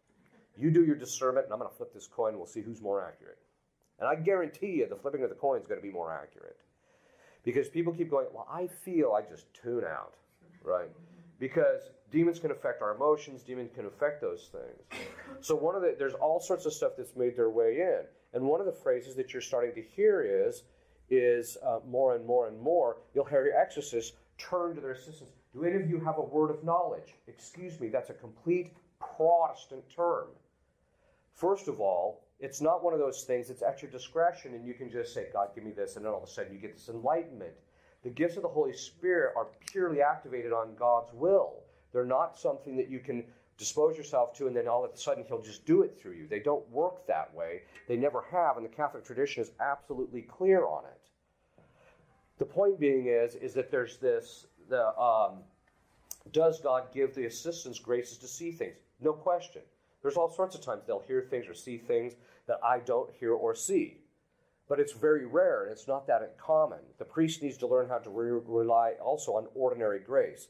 You do your discernment, and I'm going to flip this coin, and we'll see who's more accurate. And I guarantee you the flipping of the coin is going to be more accurate. Because people keep going, well, I feel, I just tune out, right? Because demons can affect our emotions, demons can affect those things. So there's all sorts of stuff that's made their way in. And one of the phrases that you're starting to hear is more and more and more, you'll hear your exorcists turn to their assistants. Do any of you have a word of knowledge? Excuse me, that's a complete Protestant term. First of all, it's not one of those things, it's at your discretion, and you can just say, God, give me this, and then all of a sudden you get this enlightenment. The gifts of the Holy Spirit are purely activated on God's will. They're not something that you can dispose yourself to, and then all of a sudden He'll just do it through you. They don't work that way. They never have, and the Catholic tradition is absolutely clear on it. The point being is that there's this, does God give the assistants graces to see things? No question. There's all sorts of times they'll hear things or see things that I don't hear or see. But it's very rare, and it's not that uncommon. The priest needs to learn how to rely also on ordinary grace.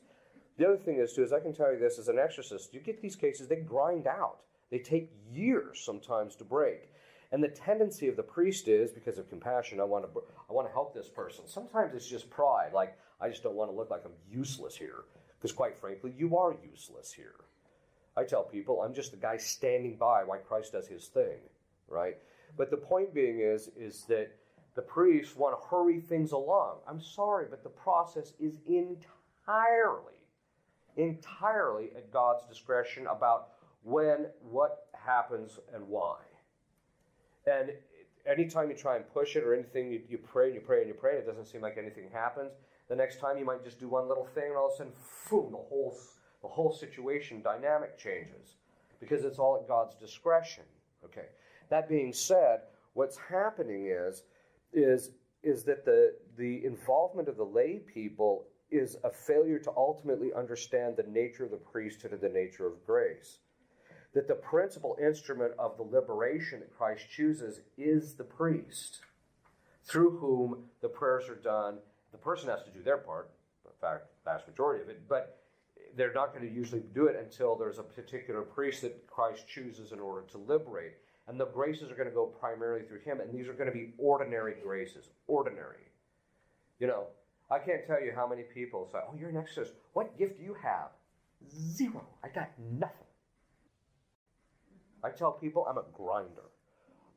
The other thing is, too, is I can tell you this, as an exorcist, you get these cases, they grind out. They take years sometimes to break. And the tendency of the priest is, because of compassion, I want to help this person. Sometimes it's just pride, like, I just don't want to look like I'm useless here. Because quite frankly, you are useless here. I tell people, I'm just the guy standing by while Christ does His thing, right? But the point being is that the priests want to hurry things along. I'm sorry, but the process is entirely at God's discretion about when, what happens, and why. And anytime you try and push it or anything, you pray and you pray and you pray, and it doesn't seem like anything happens. The next time you might just do one little thing, and all of a sudden, boom, the whole situation dynamic changes because it's all at God's discretion. Okay. That being said, what's happening is that the involvement of the lay people is a failure to ultimately understand the nature of the priesthood and the nature of grace. That the principal instrument of the liberation that Christ chooses is the priest, through whom the prayers are done. The person has to do their part, in fact, vast majority of it, but they're not going to usually do it until there's a particular priest that Christ chooses in order to liberate. And the graces are going to go primarily through him, and these are going to be ordinary graces. Ordinary. You know, I can't tell you how many people say, oh, you're an exorcist. What gift do you have? Zero. I got nothing. I tell people I'm a grinder.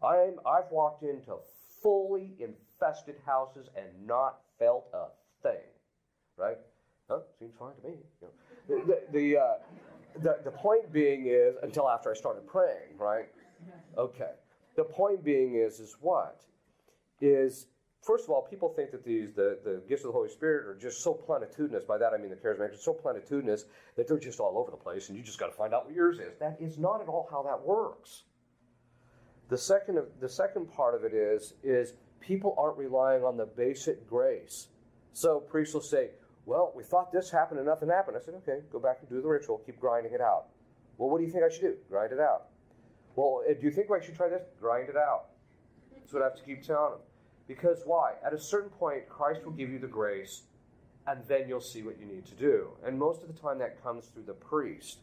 I've walked into fully infested houses and not felt a thing. Right? Oh, seems fine to me. You know. The point being is, until after I started praying, right? Okay. The point being is what? Is, first of all, people think that the gifts of the Holy Spirit are just so plenitudinous. By that I mean the charismatics are so plenitudinous that they're just all over the place, and you just got to find out what yours is. That is not at all how that works. The second part of it is people aren't relying on the basic grace. So priests will say, well, we thought this happened and nothing happened. I said, okay, go back and do the ritual. Keep grinding it out. Well, what do you think I should do? Grind it out. Well, do you think I should try this? Grind it out. That's what I have to keep telling them. Because why? At a certain point, Christ will give you the grace, and then you'll see what you need to do. And most of the time that comes through the priest.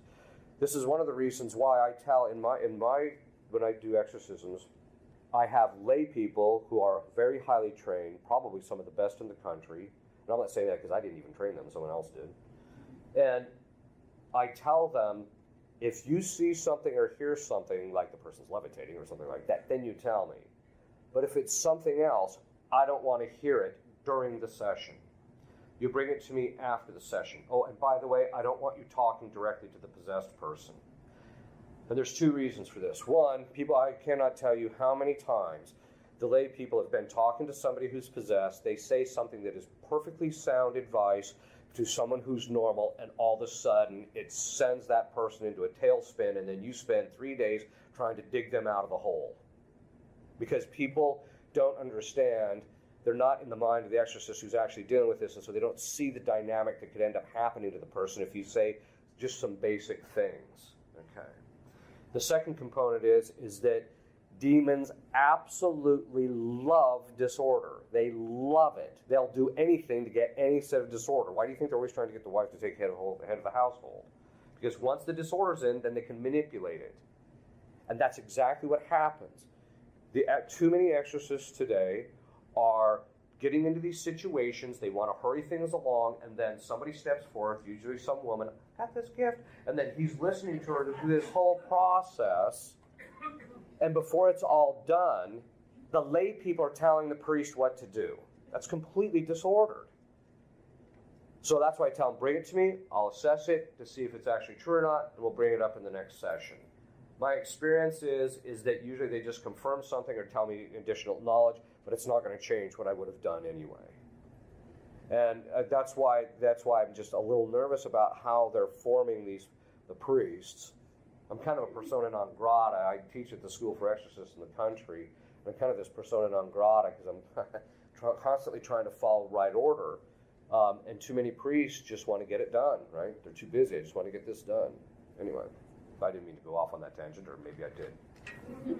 This is one of the reasons why I tell when I do exorcisms, I have lay people who are very highly trained, probably some of the best in the country. And I'm not saying that because I didn't even train them, someone else did. And I tell them, if you see something or hear something, like the person's levitating or something like that, then you tell me. But if it's something else, I don't want to hear it during the session. You bring it to me after the session. Oh, and by the way, I don't want you talking directly to the possessed person. And there's two reasons for this. One, I cannot tell you how many times the lay people have been talking to somebody who's possessed. They say something that is perfectly sound advice to someone who's normal, and all of a sudden it sends that person into a tailspin, and then you spend 3 days trying to dig them out of the hole. Because people don't understand, they're not in the mind of the exorcist who's actually dealing with this, and so they don't see the dynamic that could end up happening to the person if you say just some basic things. Okay. The second component is that demons absolutely love disorder. They love it. They'll do anything to get any set of disorder. Why do you think they're always trying to get the wife to take head of the household? Because once the disorder's in, then they can manipulate it. And that's exactly what happens. Too many exorcists today are getting into these situations. They want to hurry things along, and then somebody steps forth, usually some woman, got this gift, and then he's listening to her to do this whole process. And before it's all done, the lay people are telling the priest what to do. That's completely disordered. So that's why I tell them, bring it to me, I'll assess it to see if it's actually true or not, and we'll bring it up in the next session. My experience is that usually they just confirm something or tell me additional knowledge, but it's not going to change what I would have done anyway. And that's why I'm just a little nervous about how they're forming the priests. I'm kind of a persona non grata. I teach at the School for Exorcists in the country. I'm kind of this persona non grata because I'm constantly trying to follow right order. And too many priests just want to get it done, right? They're too busy. I just want to get this done. Anyway, I didn't mean to go off on that tangent, or maybe I did.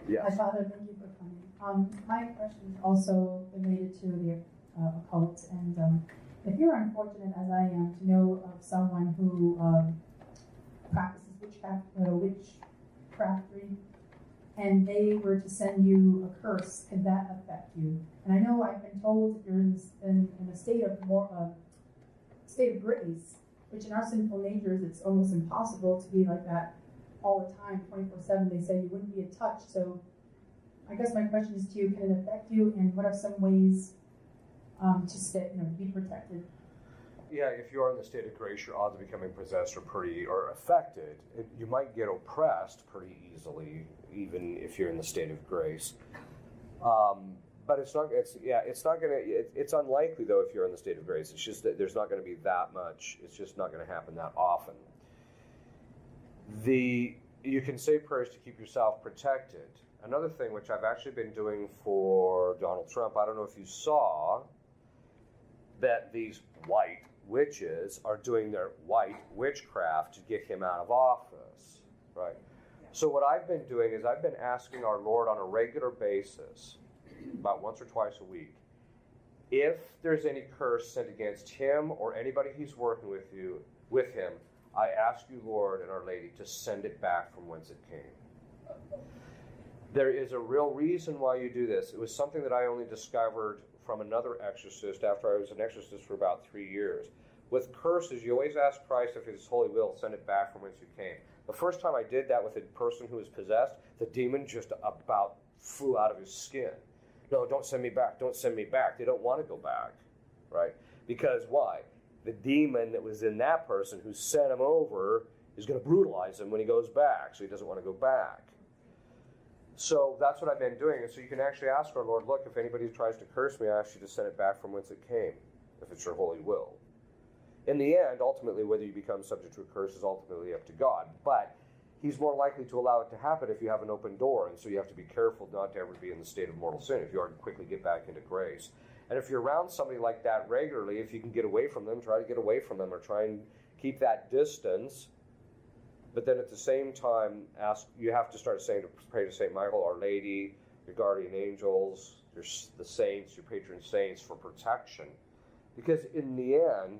Yes. Hi, Father. Thank you for coming. My question is also related to the occult. And if you're unfortunate, as I am, to know of someone who practices witchcraftery, and they were to send you a curse, could that affect you? And I know I've been told that you're in a state of grace, which in our sinful natures, it's almost impossible to be like that all the time, 24/7. They say you wouldn't be in touch. So I guess my question is to you, can it affect you, and what are some ways to be protected? Yeah, if you are in the state of grace, your odds of becoming possessed or affected. You might get oppressed pretty easily, even if you're in the state of grace. But it's unlikely though if you're in the state of grace. It's just that there's not going to be that much. It's just not going to happen that often. You can say prayers to keep yourself protected. Another thing which I've actually been doing for Donald Trump, I don't know if you saw that these white witches are doing their white witchcraft to get him out of office, right? So what I've been doing is I've been asking our Lord on a regular basis, about once or twice a week, if there's any curse sent against him or anybody he's working with him, I ask you, Lord and Our Lady, to send it back from whence it came. There is a real reason why you do this. It was something that I only discovered from another exorcist after I was an exorcist for about 3 years. With curses, you always ask Christ if it's His holy will, send it back from whence you came. The first time I did that with a person who was possessed, the demon just about flew out of his skin. No, don't send me back. Don't send me back. They don't want to go back, right? Because why? The demon that was in that person who sent him over is going to brutalize him when he goes back, so he doesn't want to go back. So that's what I've been doing. And so you can actually ask our Lord, look, if anybody tries to curse me, I ask you to send it back from whence it came, if it's your holy will. In the end, ultimately, whether you become subject to a curse is ultimately up to God. But He's more likely to allow it to happen if you have an open door. And so you have to be careful not to ever be in the state of mortal sin if you are to quickly get back into grace. And if you're around somebody like that regularly, if you can get away from them, try to get away from them or try and keep that distance. But then at the same time, you have to start saying to pray to St. Michael, Our Lady, your guardian angels, the saints, your patron saints for protection. Because in the end,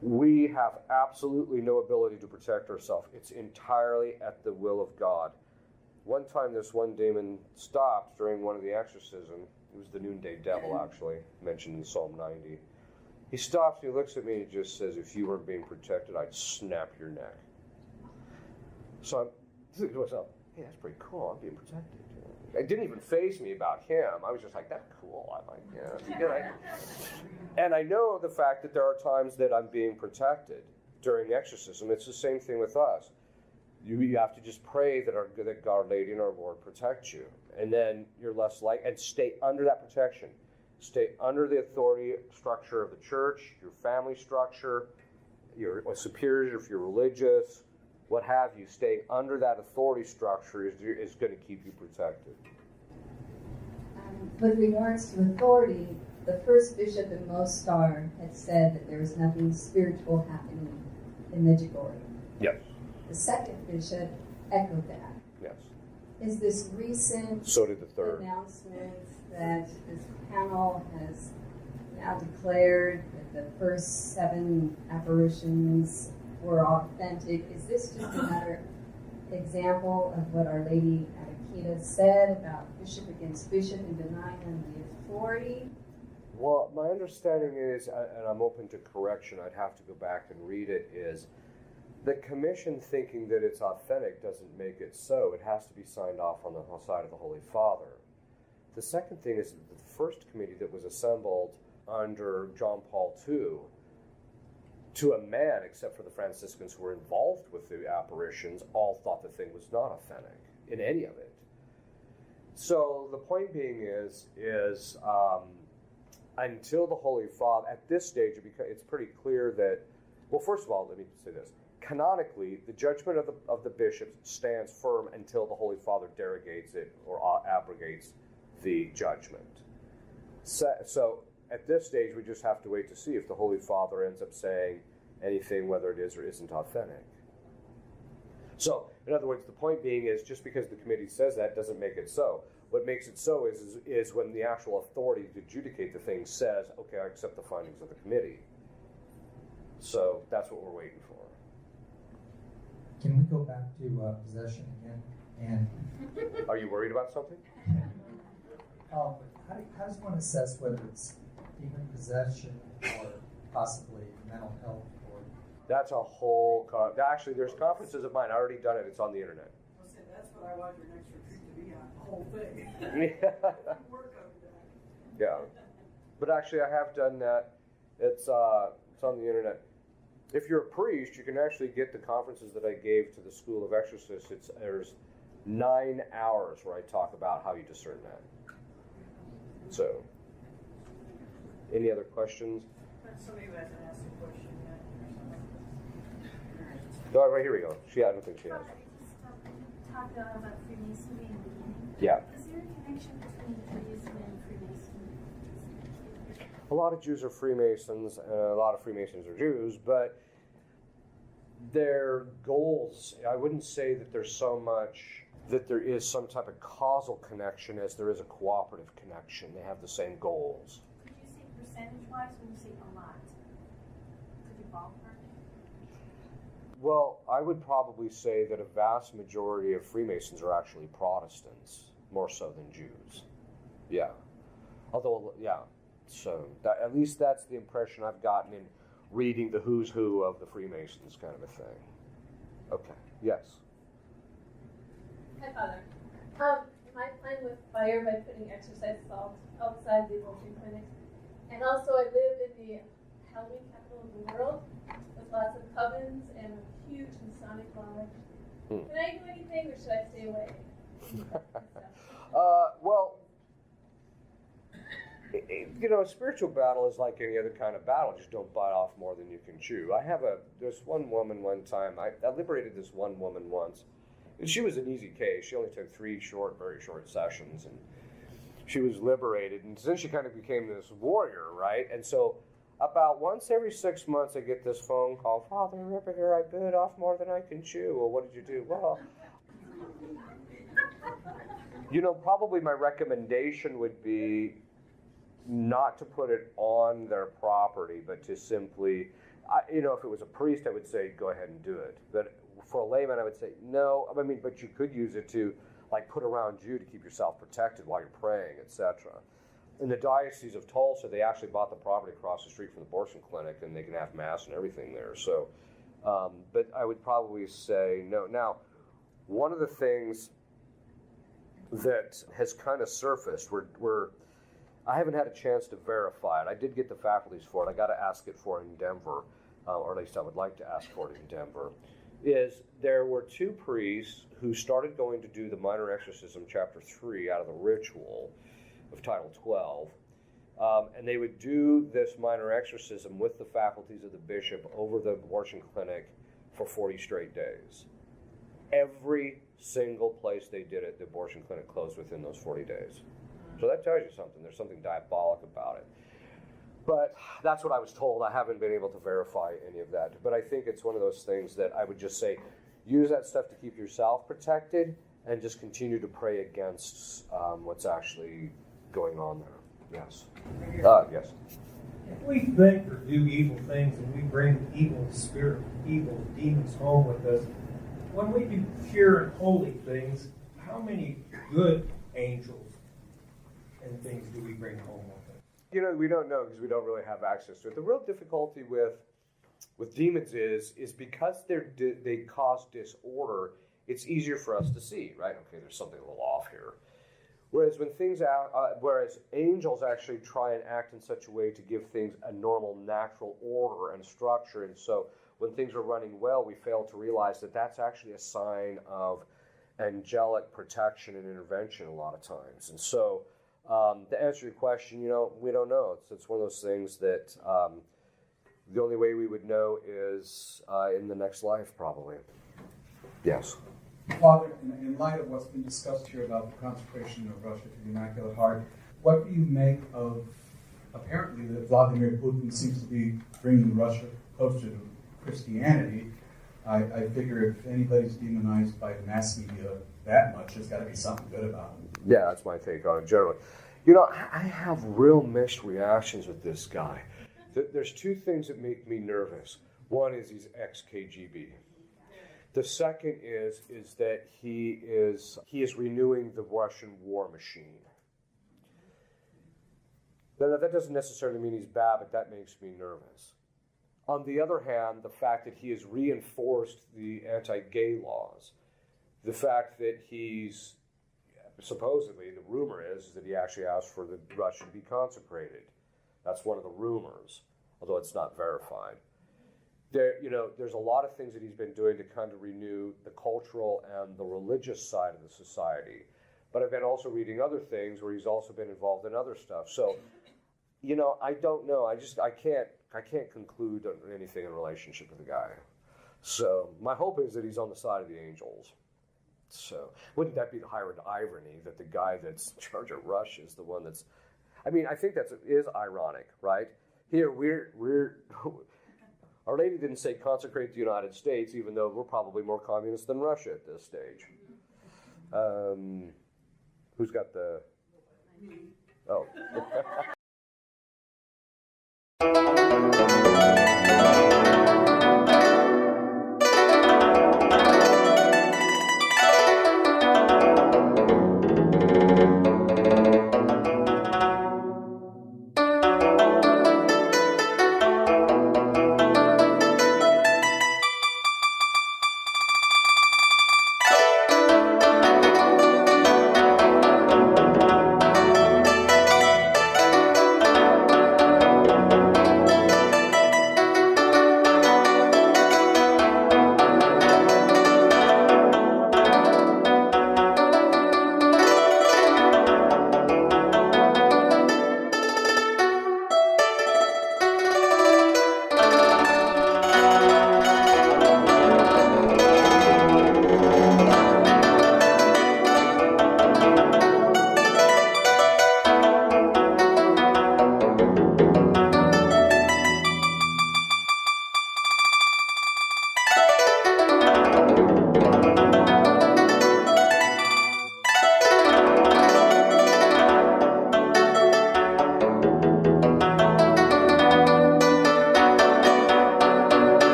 we have absolutely no ability to protect ourselves. It's entirely at the will of God. One time this one demon stopped during one of the exorcisms. It was the noonday devil, actually, mentioned in Psalm 90. He stops and he looks at me and he just says, if you weren't being protected, I'd snap your neck. So I'm thinking to myself, hey, that's pretty cool. I'm being protected. It didn't even faze me about him. I was just like, that's cool. I'm like, yeah, that's good. And I know the fact that there are times that I'm being protected during exorcism. It's the same thing with us. You have to just pray that Our Lady and our Lord protect you. And then you're less and stay under that protection. stay under the authority structure of the church, your family structure, your superiors if you're religious, what have you. Stay under that authority structure is going to keep you protected. With regards to authority, the first bishop in Mostar had said that there was nothing spiritual happening in Medjugorje. Yes. The second bishop echoed that. Yes. Is this recent So did the third. announcement that this panel has now declared that the first 7 apparitions were authentic? Is this just another example of what Our Lady at Akita said about bishop against bishop and denying them the authority? Well, my understanding is, and I'm open to correction, I'd have to go back and read it, is the commission thinking that it's authentic doesn't make it so. It has to be signed off on the side of the Holy Father. The second thing is that the first committee that was assembled under John Paul II, to a man, except for the Franciscans who were involved with the apparitions, all thought the thing was not authentic in any of it. So the point being is until the Holy Father, at this stage, it's pretty clear that, well, first of all, let me say this. Canonically, the judgment of the bishops stands firm until the Holy Father derogates it or abrogates the judgment. So at this stage, we just have to wait to see if the Holy Father ends up saying anything, whether it is or isn't authentic. So, in other words, the point being is just because the committee says that doesn't make it so. What makes it so is when the actual authority to adjudicate the thing says, okay, I accept the findings of the committee. So that's what we're waiting for. Can we go back to possession again? And are you worried about something? How does one assess whether it's demon possession or possibly mental health? That's a whole. Actually, there's conferences of mine. I already done it. It's on the internet. I'll say that's what I want your next retreat to be on. The whole thing. Work on that. Yeah, but actually, I have done that. It's on the internet. If you're a priest, you can actually get the conferences that I gave to the School of Exorcists. There's 9 hours where I talk about how you discern that. So, any other questions? Somebody hasn't asked a question yet. Oh, right, here we go. I don't think she has. Talked about Freemasonry in the beginning. Yeah. Is there a connection between Judaism and Freemasonry? A lot of Jews are Freemasons, and a lot of Freemasons are Jews, but their goals, I wouldn't say that there's so much that there is some type of causal connection as there is a cooperative connection. They have the same goals. Could you say percentage-wise when you say a lot? Could you ballpark? Well, I would probably say that a vast majority of Freemasons are actually Protestants, more so than Jews. Yeah. Although, yeah. So at least that's the impression I've gotten in reading the who's who of the Freemasons kind of a thing. Okay. Yes. Hi, Father. Am I playing with fire by putting exercise salt outside the abortion clinics? And also, I live in the Halloween capital of the world with lots of covens and a huge Masonic lodge. Can I do anything, or should I stay away? Well, a spiritual battle is like any other kind of battle. Just don't bite off more than you can chew. There's one woman one time, I liberated this one woman once. And she was an easy case. She only took 3 very short sessions, and she was liberated. And then she kind of became this warrior, right? And so about once every 6 months, I get this phone call, Father Ripperger, I bit off more than I can chew. Well, what did you do? Well, probably my recommendation would be not to put it on their property, but to simply, if it was a priest, I would say, go ahead and do it. But for a layman, I would say, no. But you could use it to, put around you to keep yourself protected while you're praying, etc. In the Diocese of Tulsa, they actually bought the property across the street from the abortion clinic, and they can have mass and everything there. So, but I would probably say no. Now, one of the things that has kind of surfaced, I haven't had a chance to verify it. I did get the faculties for it. I got to ask it for it in Denver, or at least I would like to ask for it in Denver. Is there were 2 priests who started going to do the minor exorcism, chapter 3, out of the ritual of Title 12, And they would do this minor exorcism with the faculties of the bishop over the abortion clinic for 40 straight days. Every single place they did it, the abortion clinic closed within those 40 days. So that tells you something. There's something diabolic about it. But that's what I was told. I haven't been able to verify any of that. But I think it's one of those things that I would just say, use that stuff to keep yourself protected and just continue to pray against what's actually going on there. Yes. Yes. If we think or do evil things and we bring evil spirit, evil demons home with us, when we do pure and holy things, how many good angels and things do we bring home with us? You know, we don't know because we don't really have access to it. The real difficulty with demons is because they cause disorder, it's easier for us to see, right? Okay, there's something a little off here. Whereas whereas angels actually try and act in such a way to give things a normal, natural order and structure, and so when things are running well, we fail to realize that that's actually a sign of angelic protection and intervention a lot of times. And so, to answer your question, you know, we don't know. It's one of those things that the only way we would know is in the next life, probably. Yes. Father, in light of what's been discussed here about the consecration of Russia to the Immaculate Heart, what do you make of, apparently, that Vladimir Putin seems to be bringing Russia closer to Christianity? I figure if anybody's demonized by the mass media that much, there's got to be something good about it. Yeah, that's my take on it generally. You know, I have real mixed reactions with this guy. There's two things that make me nervous. One is he's ex-KGB. The second is that he is renewing the Russian war machine. Now, that doesn't necessarily mean he's bad, but that makes me nervous. On the other hand, the fact that he has reinforced the anti-gay laws, the fact that he's supposedly, the rumor is that he actually asked for the Russia to be consecrated. That's one of the rumors, although it's not verified. There's a lot of things that he's been doing to kind of renew the cultural and the religious side of the society. But I've been also reading other things where he's also been involved in other stuff. So, you know, I don't know. I can't conclude on anything in relationship with the guy. So my hope is that he's on the side of the angels. So wouldn't that be the irony that the guy that's in charge of Russia is the one that's? I mean, I think that is ironic, right? Here we're. Our Lady didn't say consecrate the United States, even though we're probably more communist than Russia at this stage. Who's got the... Oh.